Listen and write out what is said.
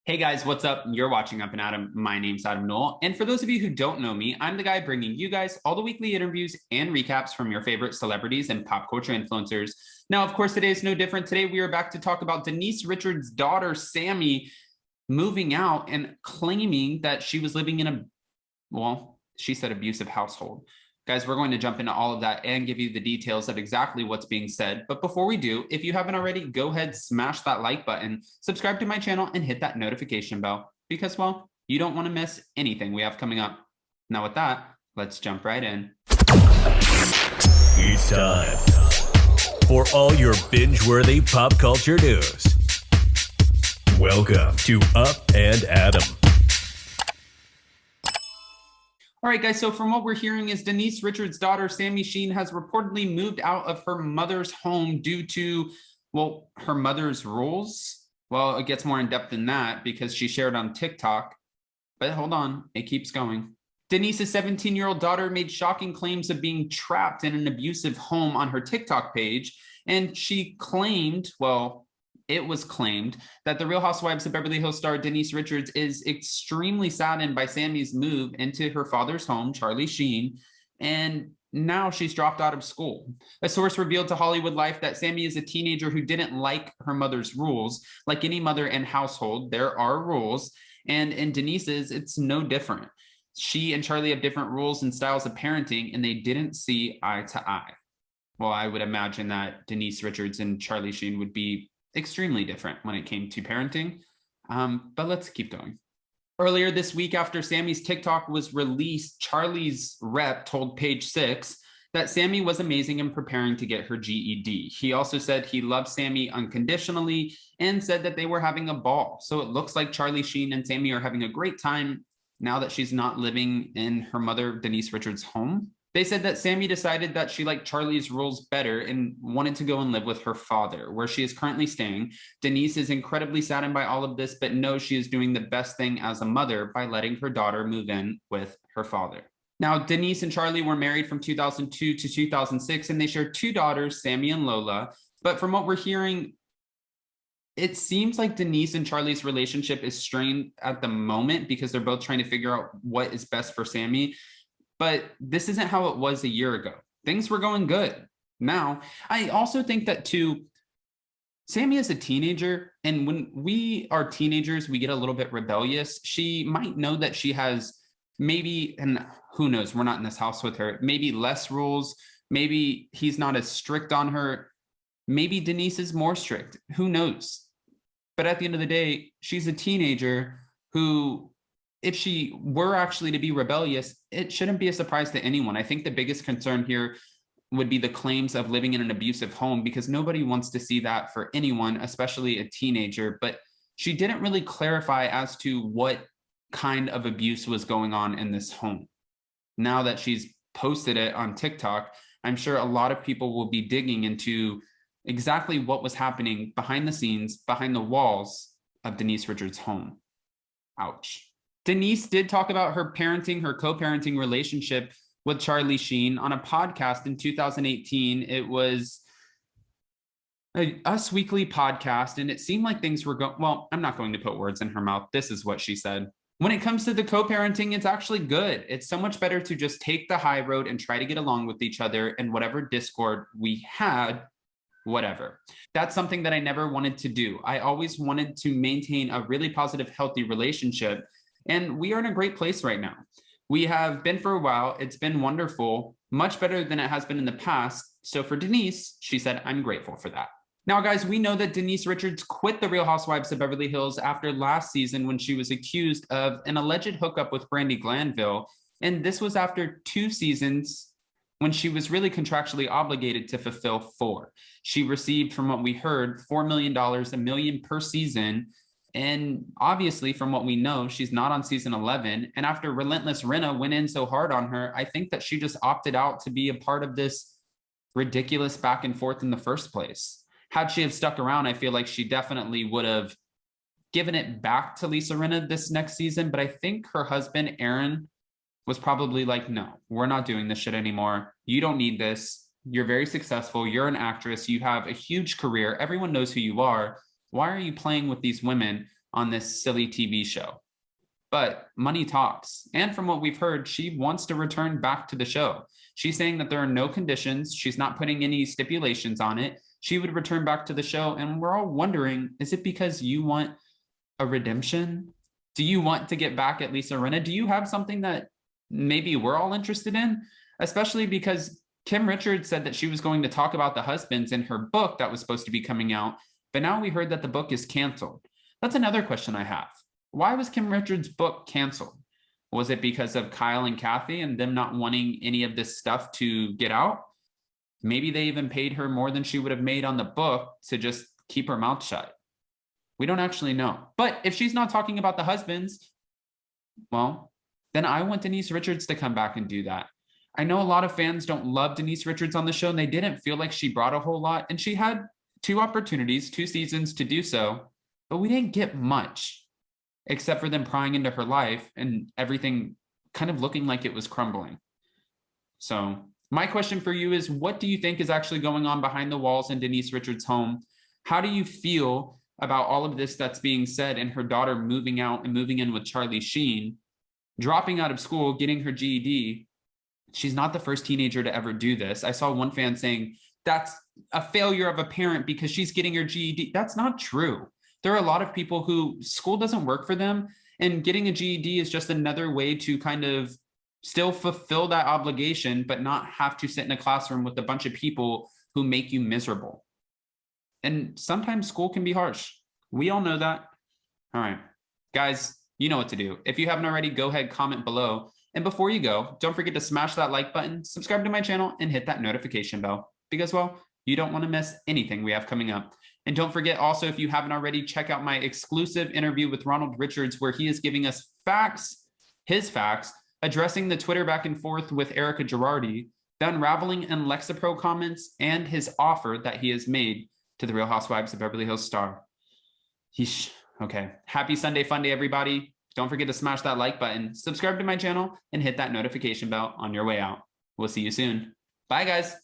Hey guys, what's up? You're watching Up and Adam. My name's Adam Knoll. And for those of you who don't know me, I'm the guy bringing you guys all the weekly interviews and recaps from your favorite celebrities and pop culture influencers. Now, of course, today is no different. Today, we are back to talk about Denise Richards' daughter, Sammy, moving out and claiming that she was living in a, well, she said abusive household. Guys, we're going to jump into all of that and give you the details of exactly what's being said. But before we do, if you haven't already, go ahead, smash that like button, subscribe to my channel, and hit that notification bell because, well, you don't want to miss anything we have coming up. Now with that, let's jump right in. It's time for all your binge-worthy pop culture news. Welcome to Up and Adam. All right, guys, so from what we're hearing is Denise Richards' daughter, Sammy Sheen, has reportedly moved out of her mother's home due to, well, her mother's rules. Well, it gets more in depth than that because she shared on TikTok. But hold on, it keeps going. Denise's 17-year-old daughter made shocking claims of being trapped in an abusive home on her TikTok page. And she claimed, well, it was claimed that the Real Housewives of Beverly Hills star Denise Richards is extremely saddened by Sammy's move into her father's home, Charlie Sheen, and now she's dropped out of school. A source revealed to Hollywood Life that Sammy is a teenager who didn't like her mother's rules. Like any mother and household, there are rules, and in Denise's, it's no different. She and Charlie have different rules and styles of parenting, and they didn't see eye to eye. Well, I would imagine that Denise Richards and Charlie Sheen would be extremely different when it came to parenting. But let's keep going. Earlier this week, after Sammy's TikTok was released, Charlie's rep told Page Six that Sammy was amazing in preparing to get her GED. He also said he loved Sammy unconditionally and said that they were having a ball. So it looks like Charlie Sheen and Sammy are having a great time now that she's not living in her mother, Denise Richards' home. They said that Sammy decided that she liked Charlie's rules better and wanted to go and live with her father, where she is currently staying. Denise is incredibly saddened by all of this, but knows she is doing the best thing as a mother by letting her daughter move in with her father. Now, Denise and Charlie were married from 2002 to 2006, and they shared two daughters, Sammy and Lola. But from what we're hearing, it seems like Denise and Charlie's relationship is strained at the moment because they're both trying to figure out what is best for Sammy. But this isn't how it was a year ago. Things were going good. Now, I also think that too, Sammy is a teenager, and when we are teenagers, we get a little bit rebellious. She might know that she has maybe, and who knows, we're not in this house with her, maybe less rules. Maybe he's not as strict on her. Maybe Denise is more strict. Who knows? But at the end of the day, she's a teenager who, if she were actually to be rebellious, it shouldn't be a surprise to anyone. I think the biggest concern here would be the claims of living in an abusive home, because nobody wants to see that for anyone, especially a teenager. But she didn't really clarify as to what kind of abuse was going on in this home. Now that she's posted it on TikTok, I'm sure a lot of people will be digging into exactly what was happening behind the scenes, behind the walls of Denise Richards' home. Ouch. Denise did talk about her parenting, her co-parenting relationship with Charlie Sheen on a podcast in 2018. It was a Us Weekly podcast, and it seemed like things were going, well, I'm not going to put words in her mouth. This is what she said. When it comes to the co-parenting, it's actually good. It's so much better to just take the high road and try to get along with each other, and whatever discord we had, whatever. That's something that I never wanted to do. I always wanted to maintain a really positive, healthy relationship. And we are in a great place right now. We have been for a while. It's been wonderful, much better than it has been in the past. So for Denise, she said, I'm grateful for that. Now, guys, we know that Denise Richards quit the Real Housewives of Beverly Hills after last season when she was accused of an alleged hookup with BRANDI Glanville. And this was after 2 seasons when she was really contractually obligated to fulfill 4. She received, from what we heard, $4 million, $1 million per season. And obviously, from what we know, she's not on season 11. And after Relentless Rinna went in so hard on her, I think that she just opted out to be a part of this ridiculous back and forth in the first place. Had she have stuck around, I feel like she definitely would have given it back to Lisa Rinna this next season. But I think her husband, Aaron, was probably like, no, we're not doing this shit anymore. You don't need this. You're very successful. You're an actress. You have a huge career. Everyone knows who you are. Why are you playing with these women on this silly TV show. But money talks. And from what we've heard, she wants to return back to the show. She's saying that there are no conditions. She's not putting any stipulations on it. She would return back to the show. And we're all wondering, is it because you want a redemption? Do you want to get back at Lisa Rinna? Do you have something that maybe we're all interested in? Especially because Kim Richards said that she was going to talk about the husbands in her book that was supposed to be coming out. But now we heard that the book is canceled. That's another question I have. Why was Kim Richards' book canceled? Was it because of Kyle and Kathy and them not wanting any of this stuff to get out? Maybe they even paid her more than she would have made on the book to just keep her mouth shut. We don't actually know. But if she's not talking about the husbands, well, then I want Denise Richards to come back and do that. I know a lot of fans don't love Denise Richards on the show, and they didn't feel like she brought a whole lot. And she had 2 opportunities, 2 seasons to do so, but we didn't get much, except for them prying into her life and everything kind of looking like it was crumbling. So my question for you is, what do you think is actually going on behind the walls in Denise Richards' home? How do you feel about all of this that's being said and her daughter moving out and moving in with Charlie Sheen, dropping out of school, getting her GED? She's not the first teenager to ever do this. I saw one fan saying that's a failure of a parent because she's getting her GED. That's not true. There are a lot of people who school doesn't work for them, and getting a GED is just another way to kind of still fulfill that obligation, but not have to sit in a classroom with a bunch of people who make you miserable. And sometimes school can be harsh. We all know that. All right, guys, you know what to do. If you haven't already, go ahead, comment below. And before you go, don't forget to smash that like button, subscribe to my channel, and hit that notification bell because, well, you don't want to miss anything we have coming up. And don't forget also, if you haven't already, check out my exclusive interview with Ronald Richards, where he is giving us facts, his facts, addressing the Twitter back and forth with Erica Girardi, the unraveling and Lexapro comments, and his offer that he has made to the Real Housewives of Beverly Hills star. Okay. Happy Sunday fun day, everybody. Don't forget to smash that like button, subscribe to my channel, and hit that notification bell on your way out. We'll see you soon. Bye, guys.